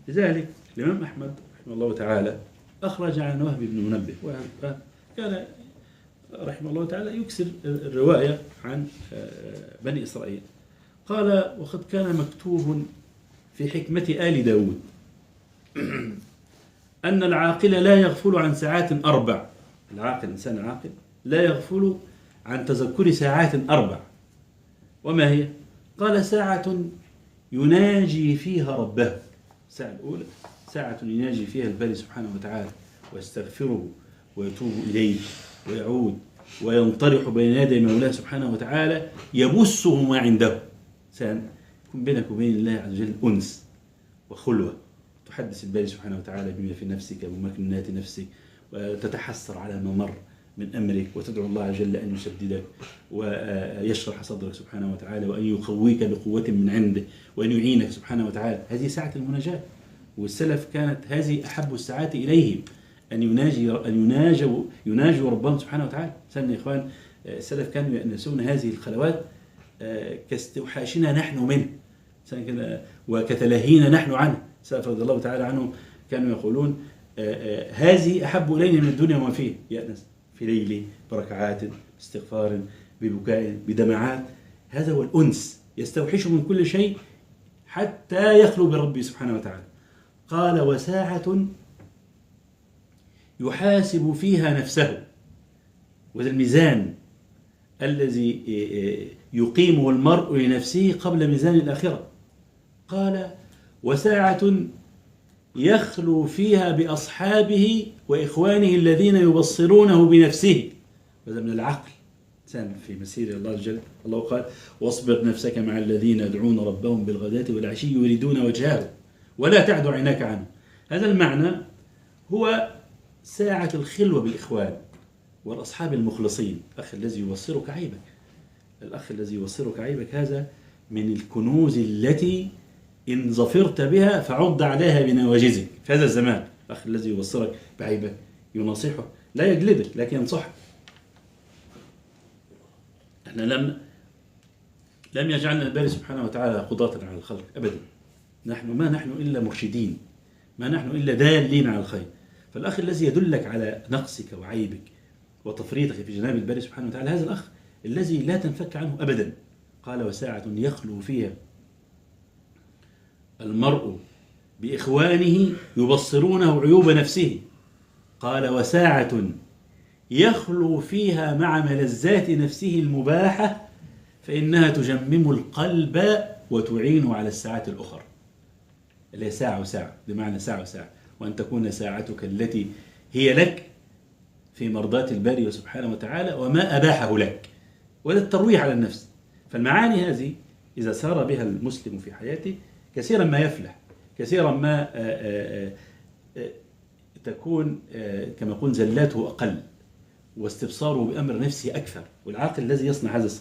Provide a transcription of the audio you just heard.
لذلك الإمام أحمد رحمه الله تعالى أخرج عن وهب بن منبه، وكان رحمه الله تعالى يكسر الرواية عن بني إسرائيل. قال: وقد كان مكتوب في حكمة آل داود أن العاقل لا يغفل عن ساعات 4. العاقل، الإنسان العاقل لا يغفل عن تذكر ساعات 4. وما هي؟ قال: ساعة يناجي فيها ربه. الساعة الأولى ساعة يناجي فيها الباري سبحانه وتعالى ويستغفره ويتوب إليه ويعود وينطرح بين يدي مولاه سبحانه وتعالى يبثه ما عنده. يكون بينك وبين الله عز وجل أنس وخلوة، تحدث الباري سبحانه وتعالى بما في نفسك ومكنونات نفسك، وتتحسر على ما مر من أمرك، وتدعو الله عز وجل أن يسددك ويشرح صدرك سبحانه وتعالى، وأن يقويك بقوة من عنده، وأن يعينك سبحانه وتعالى. هذه ساعة المناجاة. والسلف كانت هذه أحب الساعات إليهم، أن يناجوا ربهم سبحانه وتعالى. سنة يا إخوان، السلف كانوا يأنسون هذه الخلوات كاستوحاشنا نحن منه، وكتلهينا نحن عنه. السلف رضي الله تعالى عنهم كانوا يقولون: هذه أحب إلينا من الدنيا وما فيه. يأنس في ليله بركعات، باستغفار، ببكاء، بدمعات. هذا هو الأنس، يستوحش من كل شيء حتى يخلو بربه سبحانه وتعالى. قال: وساعة يحاسب فيها نفسه. وهذا الميزان الذي يقيمه المرء لنفسه قبل ميزان الآخرة. قال: وساعة يخلو فيها بأصحابه وإخوانه الذين يبصرونه بنفسه. وهذا من العقل، إنسان في مسير الله جل. الله قال: واصبر نفسك مع الذين يدعون ربهم بالغداة والعشي يريدون وجهه ولا تعد عيناك عنه. هذا المعنى هو ساعة الخلوة بالإخوان والأصحاب المخلصين. الأخ الذي يبصرك عيبك، الأخ الذي يبصرك عيبك، هذا من الكنوز التي إن ظفرت بها فعض عليها بنواجذك في هذا الزمان. الأخ الذي يبصرك بعيبك ينصحك، لا يجلدك لكن ينصحك. احنا لم يجعلنا الباري سبحانه وتعالى قضاة على الخلق أبدا. ما نحن إلا مرشدين، ما نحن إلا دالين على الخير. فالأخ الذي يدلك على نقصك وعيبك وتفريطك في جناب الباري سبحانه وتعالى، هذا الأخ الذي لا تنفك عنه أبدا. قال: وساعة يخلو فيها المرء بإخوانه يبصرونه عيوب نفسه. قال: وساعة يخلو فيها مع ملذات نفسه المباحة فإنها تجمم القلب وتعين على الساعات الأخرى. اللي هي ساعة وساعة، بمعنى ساعة وساعة، وأن تكون ساعتك التي هي لك في مرضاة الباري سبحانه وتعالى وما أباحه لك، ولا الترويح على النفس. فالمعاني هذه إذا سار بها المسلم في حياته كثيرا ما يفلح، كثيرا ما تكون كما يقول زلاته أقل واستبصاره بأمر نفسه أكثر. والعاقل الذي يصنع هذا الصنع